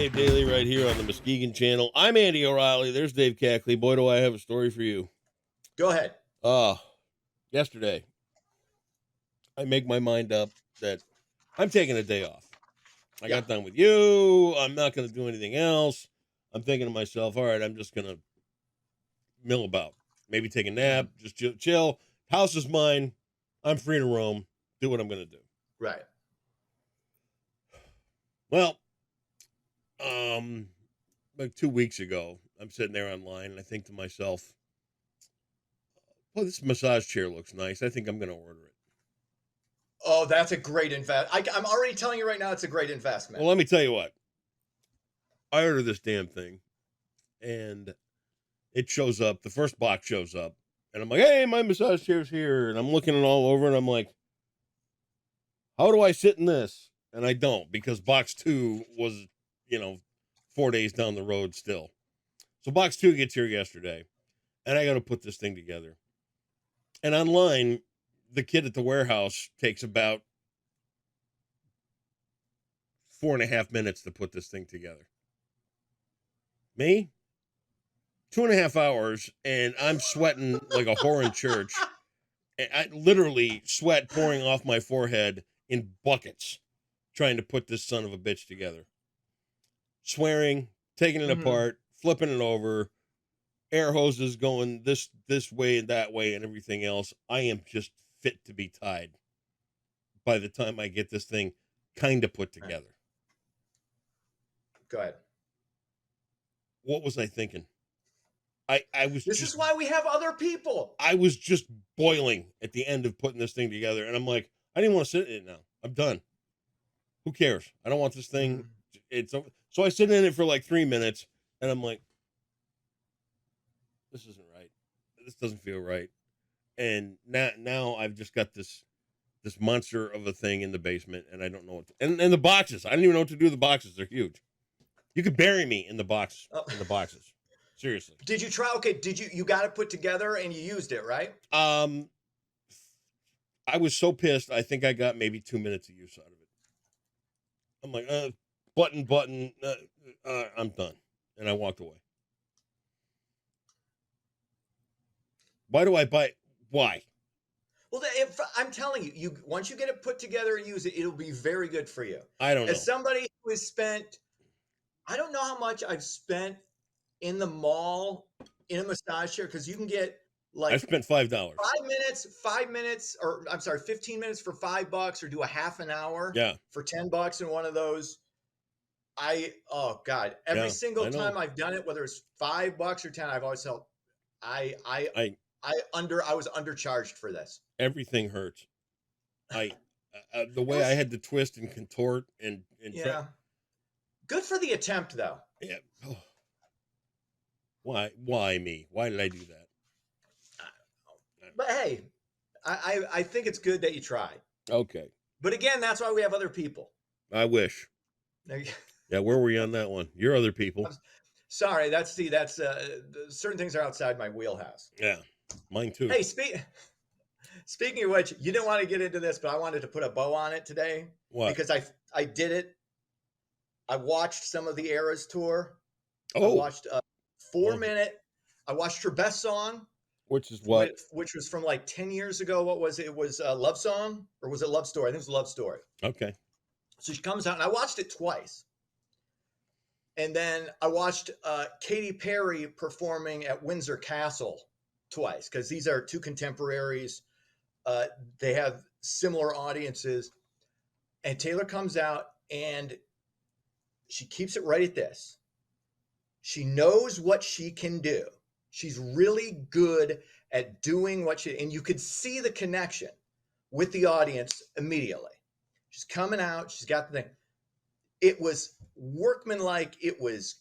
Dave Daly right here on the Muskegon channel. I'm Andy O'Reilly. There's Dave Cackley. Boy, do I have a story for you. Go ahead. Yesterday, I make my mind up that I'm taking a day off. I Yeah. got done with you. I'm not going to do anything else. I'm thinking to myself, all right, I'm just going to mill about. Maybe take a nap, just chill. House is mine. I'm free to roam. Do what I'm going to do. Right. Well, like 2 weeks ago, I'm sitting there online and I think to myself, well, this massage chair looks nice. I think I'm going to order it. Oh, that's a great invest. I'm already telling you right now, it's a great investment. Well, let me tell you what. I ordered this damn thing, and it shows up. The first box shows up, and I'm like, hey, my massage chair's here. And I'm looking it all over, and I'm like, how do I sit in this? And I don't, because box 2 was, 4 days down the road still. So box 2 gets here yesterday, and I got to put this thing together. And online, the kid at the warehouse takes about 4.5 minutes to put this thing together. Me? 2.5 hours, and I'm sweating like a whore in church. And I literally sweat pouring off my forehead in buckets trying to put this son of a bitch together. Swearing, taking it apart, flipping it over, air hoses going this way and that way and everything else. I am just fit to be tied by the time I get this thing kind of put together. Go ahead. What was I thinking? This is why we have other people. I was just boiling at the end of putting this thing together, and I'm like, I didn't want to sit in it now. I'm done. Who cares? I don't want this thing. It's over. So I sit in it for like 3 minutes, and I'm like, this isn't right. This doesn't feel right. And now I've just got this monster of a thing in the basement, and I don't know what to, and the boxes. I don't even know what to do with the boxes. They're huge. You could bury me in the box in the boxes. Seriously. Did you try? Okay, you got it put together and you used it, right? I was so pissed. I think I got maybe 2 minutes of use out of it. I'm like, button, I'm done. And I walked away. Why do I buy? Why? Well, I'm telling you, once you get it put together and use it, it'll be very good for you. I don't know. As somebody who has spent, I don't know how much I've spent in the mall in a massage chair, because you can get like I spent $5. 5 minutes, or I'm sorry, 15 minutes for $5, or do a half an hour for $10 in one of those. Oh God, every single time I've done it, whether it's $5 or 10, I've always felt I was undercharged for this. Everything hurts. The way I had to twist and contort and Good for the attempt, though. Yeah. Oh. Why me? Why did I do that? But hey, I think it's good that you tried. Okay. But again, that's why we have other people. I wish. Yeah, where were you on that one? Your other people. Sorry, that's certain things are outside my wheelhouse. Yeah, mine too. Hey, speaking of which, you didn't want to get into this, but I wanted to put a bow on it today. What? Because I did it. I watched some of the Eras tour. Oh. I watched a 4-minute. I watched her best song. Which is what? Which was from like 10 years ago. What was it? It was a Love Song, or was it Love Story? I think it was Love Story. Okay. So she comes out, and I watched it twice. And then I watched Katy Perry performing at Windsor Castle twice, because these are two contemporaries. They have similar audiences. And Taylor comes out, and she keeps it right at this. She knows what she can do. She's really good at doing what and you could see the connection with the audience immediately. She's coming out. She's got the thing. It was workmanlike. It was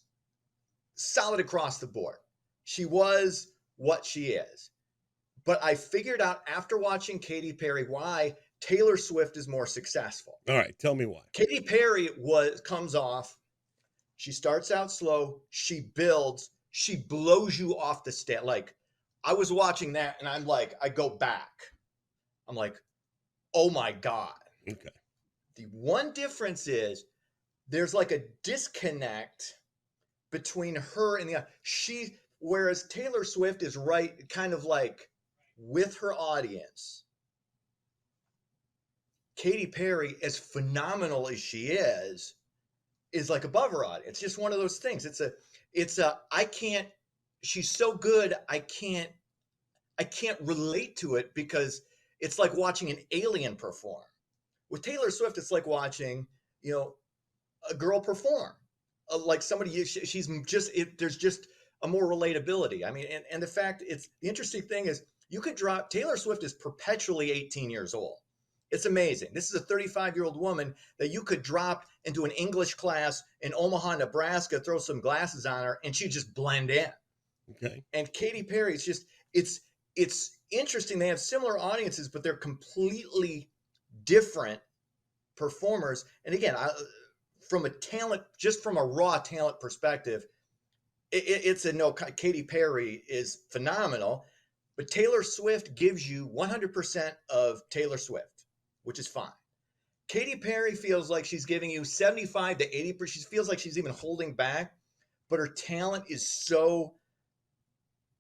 solid across the board. She was what she is. But I figured out after watching Katy Perry why Taylor Swift is more successful. All right, tell me why. Katy Perry comes off. She starts out slow. She builds. She blows you off the stage. Like, I was watching that, and I'm like, I go back. I'm like, oh my God. Okay. The one difference is there's like a disconnect between her and whereas Taylor Swift is right, kind of like with her audience. Katy Perry, as phenomenal as she is like above her audience. It's just one of those things. I can't, she's so good. I can't relate to it because it's like watching an alien perform. With Taylor Swift, it's like watching, a girl perform. Like somebody, she's just, there's just a more relatability. I mean, and the fact the interesting thing is Taylor Swift is perpetually 18 years old. It's amazing. This is a 35-year-old woman that you could drop into an English class in Omaha, Nebraska, throw some glasses on her, and she'd just blend in. Okay. And Katy Perry, it's interesting. They have similar audiences, but they're completely different performers. And again, from a raw talent perspective, it's a no. Katy Perry is phenomenal, but Taylor Swift gives you 100% of Taylor Swift, which is fine. Katy Perry feels like she's giving you 75 to 80%. She feels like she's even holding back, but her talent is so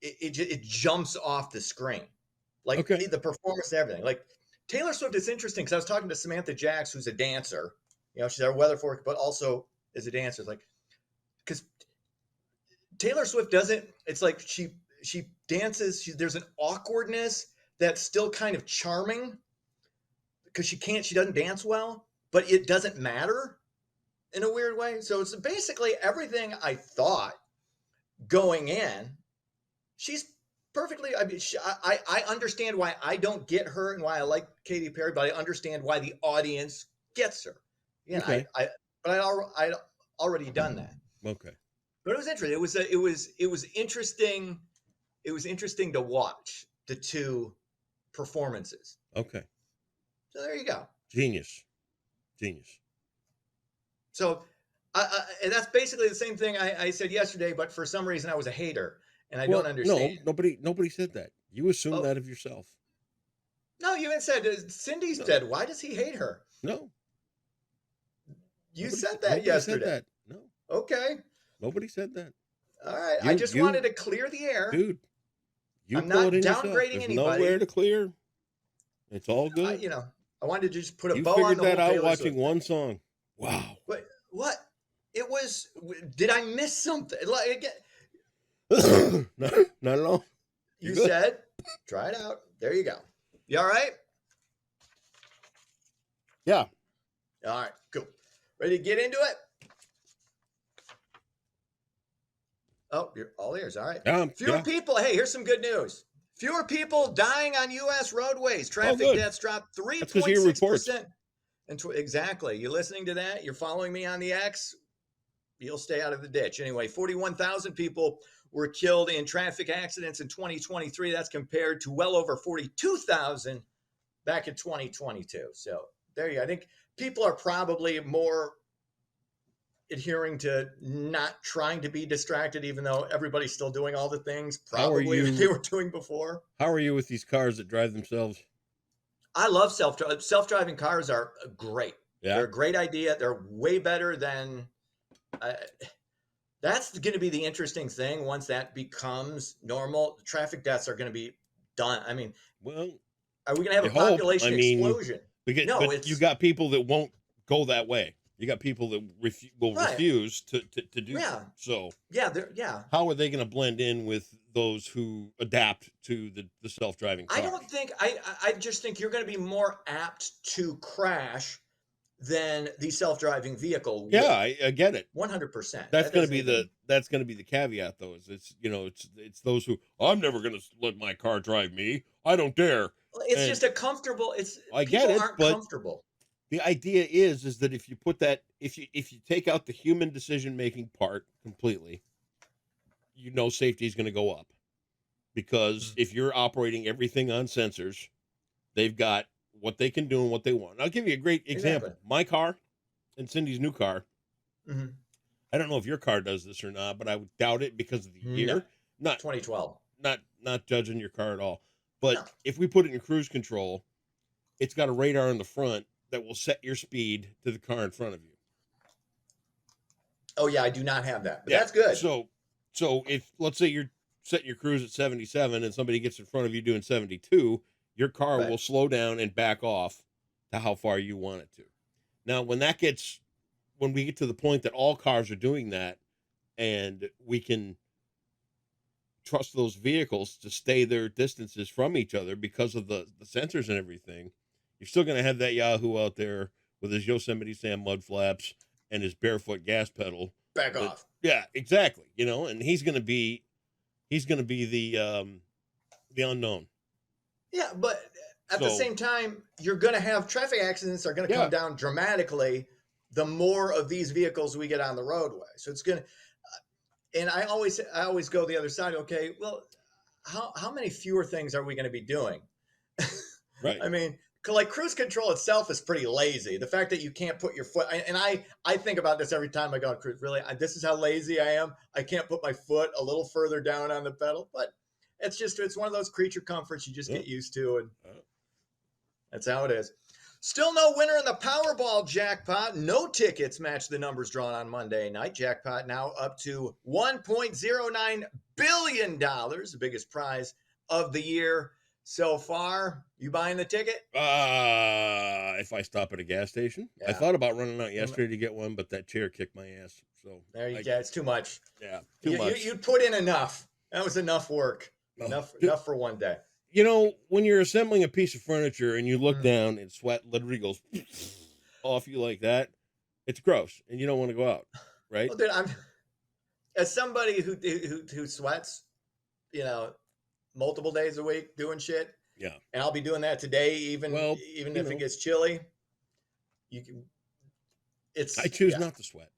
it jumps off the screen, like the performance and everything. Like Taylor Swift is interesting because I was talking to Samantha Jax, who's a dancer. She's our weather forecast, but also is a dancer. It's like, because Taylor Swift doesn't. It's like she dances. There's an awkwardness that's still kind of charming because she doesn't dance well, but it doesn't matter in a weird way. So it's basically everything I thought going in. She's perfectly. I mean, I understand why I don't get her and why I like Katy Perry, but I understand why the audience gets her. Yeah, okay. I'd already done that. Okay. But it was interesting. It was interesting. It was interesting to watch the two performances. Okay. So there you go. Genius. So and that's basically the same thing I said yesterday, but for some reason I was a hater and I don't understand. No, nobody said that. You assumed that of yourself. No, you even said Cindy said, "Why does he hate her?" No. You said that yesterday. Said that. No. Okay. Nobody said that. All right. I just wanted to clear the air. Dude. I'm not downgrading anybody. Nowhere to clear. It's all good. I wanted to just put a bow on the whole. You figured that out Taylor watching Swift. one song. Wow. What? It was. Did I miss something? Like Not at all. You said, try it out. There you go. You all right? Yeah. All right. Cool. Ready to get into it? Oh, you're all ears. All right. Fewer people. Hey, here's some good news. Fewer people dying on U.S. roadways. Traffic deaths dropped 3.6%. Exactly. You're listening to that? You're following me on the X? You'll stay out of the ditch. Anyway, 41,000 people were killed in traffic accidents in 2023. That's compared to well over 42,000 back in 2022. So there you go. I think people are probably more adhering to not trying to be distracted, even though everybody's still doing all the things probably they were doing before. How are you with these cars that drive themselves? I love self-driving cars are great. Yeah. They're a great idea. They're way better than that's going to be the interesting thing. Once that becomes normal, traffic deaths are going to be done. I mean, well, are we going to have a population explosion? But you got people that won't go that way. You got people that will refuse to do that. So how are they going to blend in with those who adapt to the self-driving car? I don't think I just think you're going to be more apt to crash than the self-driving vehicle. Yeah, I get it. 100%. That's going to be the caveat, though. It's those who I'm never going to let my car drive me. I don't dare. It's just a comfortable. I get it, but comfortable. The idea is that if you put that, if you take out the human decision-making part completely, safety is going to go up, because if you're operating everything on sensors, they've got what they can do and what they want. I'll give you a great example. Exactly. My car and Cindy's new car. Mm-hmm. I don't know if your car does this or not, but I would doubt it because of the year. No. Not 2012. Not judging your car at all. But if we put it in cruise control, it's got a radar in the front that will set your speed to the car in front of you. Oh yeah, I do not have that, but Yeah. that's good. So if let's say you're setting your cruise at 77 and somebody gets in front of you doing 72, your car Right. will slow down and back off to how far you want it to. Now, when we get to the point that all cars are doing that and we can trust those vehicles to stay their distances from each other because of the sensors and everything, you're still going to have that Yahoo out there with his Yosemite Sam mud flaps and his barefoot gas pedal. Back That, off. yeah, exactly. And he's going to be the unknown. Yeah, but at the So same time, you're going to have traffic accidents are going to yeah, come down dramatically the more of these vehicles we get on the roadway. So it's going to, and I always go the other side. Okay, well, how many fewer things are we going to be doing? right. I mean, like cruise control itself is pretty lazy. The fact that you can't put your foot, and I think about this every time I go on cruise. Really, this is how lazy I am. I can't put my foot a little further down on the pedal, but it's one of those creature comforts you just Yeah. get used to, and that's how it is. Still no winner in the Powerball jackpot. No tickets match the numbers drawn on Monday night. Jackpot now up to $1.09 billion, the biggest prize of the year so far. You buying the ticket? If I stop at a gas station, I Yeah. thought about running out yesterday to get one, but that chair kicked my ass. So There you go. It's too much. Yeah, too much. You put in enough. That was enough work. Oh, Enough for one day. When you're assembling a piece of furniture and you look Mhm. down and sweat literally goes off you like that, it's gross, and you don't want to go out, right? Well, dude, I'm as somebody who sweats, multiple days a week doing shit. Yeah. And I'll be doing that today, even if it gets chilly. You can. I choose not to sweat.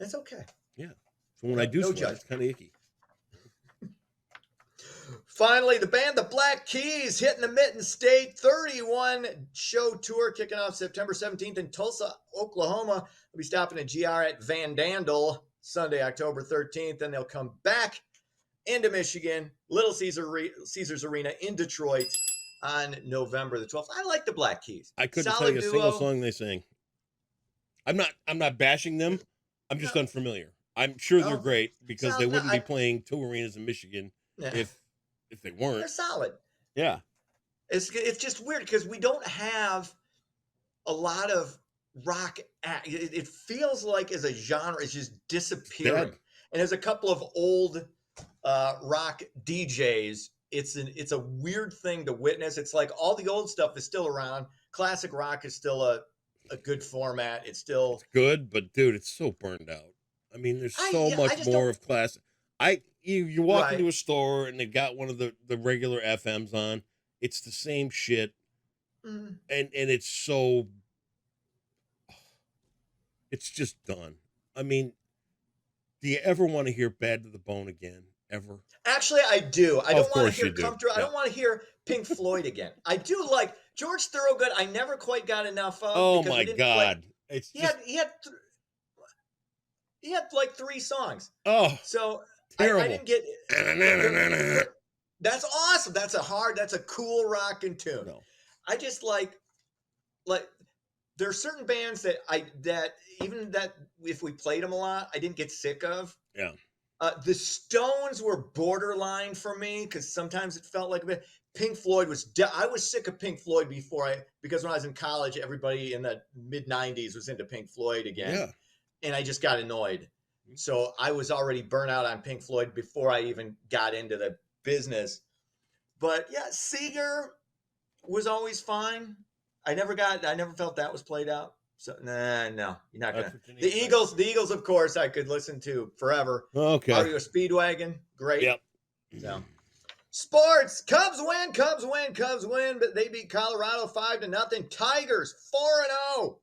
It's okay. Yeah. So when I do sweat, judgment. it's kind of icky. Finally, the band The Black Keys hitting the Mitten State 31 show tour kicking off September 17th in Tulsa, Oklahoma. They'll be stopping at GR at Van Dandel Sunday, October 13th. Then they'll come back into Michigan, Little Caesars Arena in Detroit on November the 12th. I like the Black Keys. I couldn't tell you a single song they sing. I'm not bashing them. I'm just unfamiliar. I'm sure they're great because they wouldn't be playing two arenas in Michigan if they weren't. They're solid. Yeah. It's just weird because we don't have a lot of rock. It feels like as a genre, it's just disappearing. And there's a couple of old rock DJs. It's a weird thing to witness. It's like all the old stuff is still around. Classic rock is still a good format. It's good, but dude, it's so burned out. I mean, there's so much more of classic. You walk into a store and they've got one of the regular FMs on. It's the same shit, and it's so. It's just done. I mean, do you ever want to hear "Bad to the Bone" again? Ever? Actually, I do. I don't want to hear Comfortable. I don't want to hear Pink Floyd again. I do like George Thorogood. I never quite got enough of. Oh my god! He had like 3 songs. Oh, so terrible. I didn't get. That's awesome. That's a cool rockin' tune. No. I just like there are certain bands that even if we played them a lot, I didn't get sick of. Yeah. The Stones were borderline for me because sometimes it felt like a bit. Pink Floyd I was sick of Pink Floyd because when I was in college, everybody in the mid 90s was into Pink Floyd again. Yeah. And I just got annoyed. So I was already burnt out on Pink Floyd before I even got into the business. But yeah, Seeger was always fine. I never felt that was played out. So no, you're not gonna. The Eagles, of course, I could listen to forever. Okay. REO Speedwagon, great. Yep. So, sports, Cubs win, but they beat Colorado 5-0. Tigers 4-0.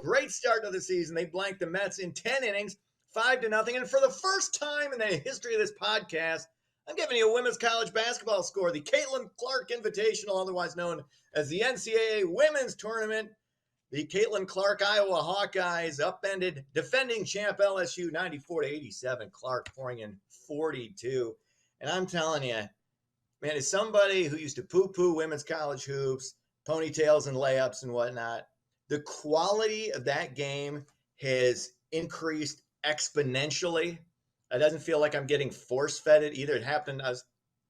Great start to the season. They blanked the Mets in 10 innings, 5-0. And for the first time in the history of this podcast, I'm giving you a women's college basketball score. The Caitlin Clark Invitational, otherwise known as the NCAA Women's Tournament. The Caitlin Clark Iowa Hawkeyes upended defending champ LSU 94-87. Clark pouring in 42. And I'm telling you, man, as somebody who used to poo-poo women's college hoops, ponytails and layups and whatnot, the quality of that game has increased exponentially. It doesn't feel like I'm getting force fed it either. It happened. I was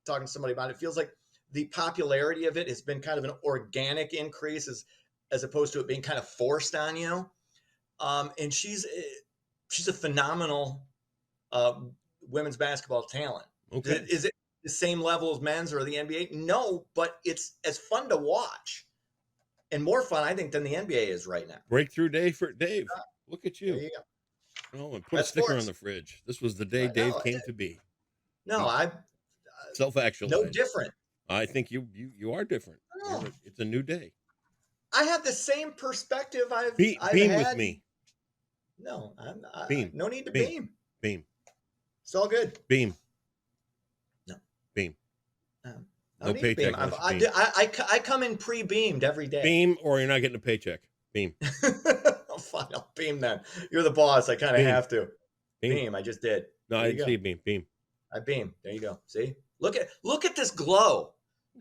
talking to somebody about it. It feels like the popularity of it has been kind of an organic increase as opposed to it being kind of forced on you. And she's a phenomenal women's basketball talent. Okay. Is it the same level as men's or the NBA? No, but it's as fun to watch and more fun, I think, than the NBA is right now. Breakthrough day for Dave. Look at There you. you go. Oh, and put a That's sticker sports. on the fridge. This was the day I Dave know. came to be. No, I'm no Self-actualized. different. I think you are different. No. It's a new day. I have the same perspective I've Beam had. with me. No, Beam. no need to Beam. beam. It's all good. Beam. No. Beam. No No need to beam. paycheck unless you beam. I come in pre-beamed every day. Beam, or you're not getting a paycheck. Beam. Oh, fine, I'll beam then. You're the boss. I kind of Beam. have to. Beam. Beam. I just did. No, There I you didn't go. see a beam. Beam. I beam. There you go. See? Look at this glow.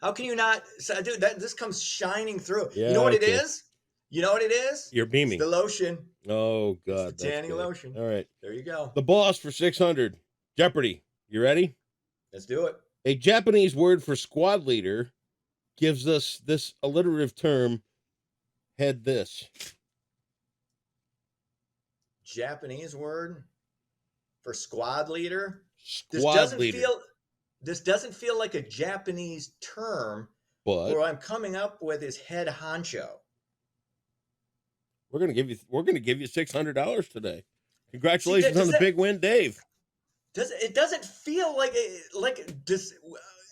How can you not? Dude, this comes shining through. Yeah, you know what it okay. is? You know what it is? You're beaming. It's the lotion. Oh God, the that's tanning good. lotion. All right. There you go. The boss for 600. Jeopardy. You ready? Let's do it. A Japanese word for squad leader gives us this alliterative term. Head this. Japanese word for squad leader. Squad leader. This doesn't feel like a Japanese term. But What I'm coming up with is head honcho. we're gonna give you $600 today. Congratulations on the that- big win, Dave. It doesn't feel like this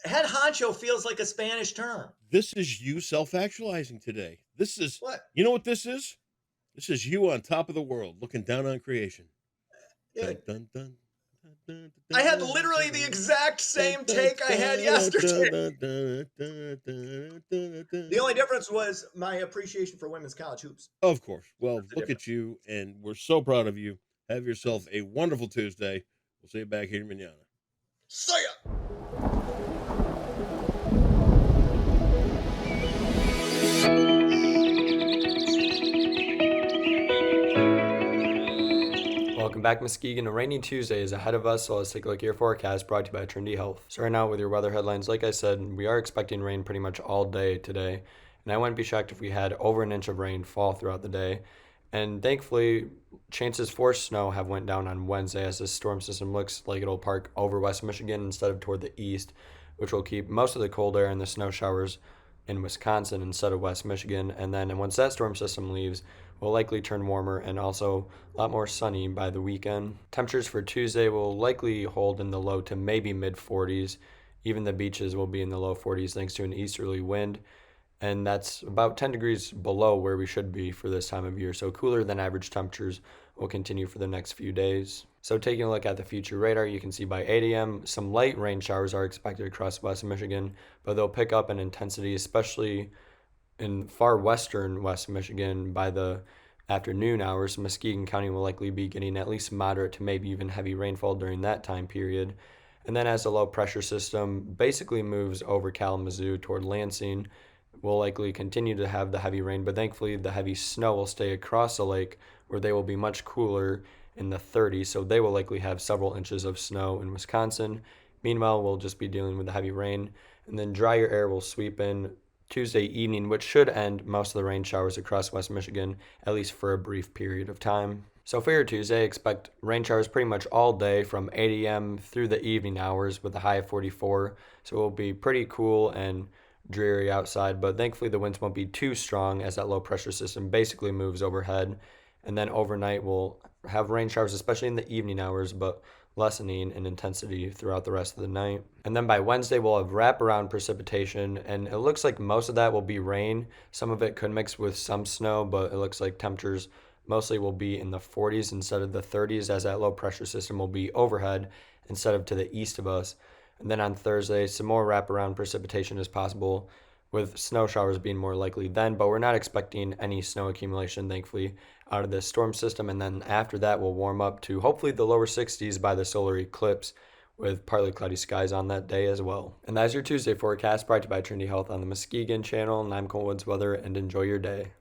head honcho feels like a Spanish term. This is you self-actualizing today. This is What? You know what this is? This is you on top of the world, looking down on creation. Dude, Dun, dun, dun, dun, dun, I had dun, literally dun, the dun, exact same dun, take I had dun, yesterday. dun, dun, dun, dun, dun, dun. The only difference was my appreciation for women's college hoops. Of course. Well, That's the look difference. at you, and we're so proud of you. Have yourself a wonderful Tuesday. We'll see you back here manana. See ya. Welcome back, Muskegon. A rainy Tuesday is ahead of us, so let's take a look at your forecast brought to you by Trinity Health. Starting out with your weather headlines, like I said, we are expecting rain pretty much all day today, and I wouldn't be shocked if we had over an inch of rain fall throughout the day. And thankfully, chances for snow have went down on Wednesday as this storm system looks like it'll park over West Michigan instead of toward the east, which will keep most of the cold air and the snow showers in Wisconsin instead of West Michigan. And then once that storm system leaves, will likely turn warmer and also a lot more sunny by the weekend. Temperatures for Tuesday will likely hold in the low to maybe mid 40s. Even the beaches will be in the low 40s thanks to an easterly wind. And that's about 10 degrees below where we should be for this time of year. So cooler than average temperatures will continue for the next few days. So taking a look at the future radar, you can see by 8 a.m. some light rain showers are expected across West Michigan, but they'll pick up in intensity, especially in far western West Michigan by the afternoon hours. Muskegon County will likely be getting at least moderate to maybe even heavy rainfall during that time period. And then as the low pressure system basically moves over Kalamazoo toward Lansing, we'll likely continue to have the heavy rain, but thankfully the heavy snow will stay across the lake where they will be much cooler in the 30s, so they will likely have several inches of snow in Wisconsin. Meanwhile, we'll just be dealing with the heavy rain, and then drier air will sweep in Tuesday evening, which should end most of the rain showers across West Michigan, at least for a brief period of time. So for your Tuesday, expect rain showers pretty much all day from 8 a.m. through the evening hours with a high of 44. So it will be pretty cool and dreary outside, but thankfully the winds won't be too strong as that low pressure system basically moves overhead. And then overnight we'll have rain showers, especially in the evening hours, but lessening in intensity throughout the rest of the night. And then by Wednesday, we'll have wraparound precipitation, and it looks like most of that will be rain. Some of it could mix with some snow, but it looks like temperatures mostly will be in the 40s instead of the 30s, as that low pressure system will be overhead instead of to the east of us. And then on Thursday, some more wraparound precipitation is possible, with snow showers being more likely then, but we're not expecting any snow accumulation, thankfully, out of this storm system. And then after that, we'll warm up to hopefully the lower 60s by the solar eclipse, with partly cloudy skies on that day as well. And that's your Tuesday forecast, brought to you by Trinity Health on the Muskegon channel. And I'm Cole Woods Weather, and enjoy your day.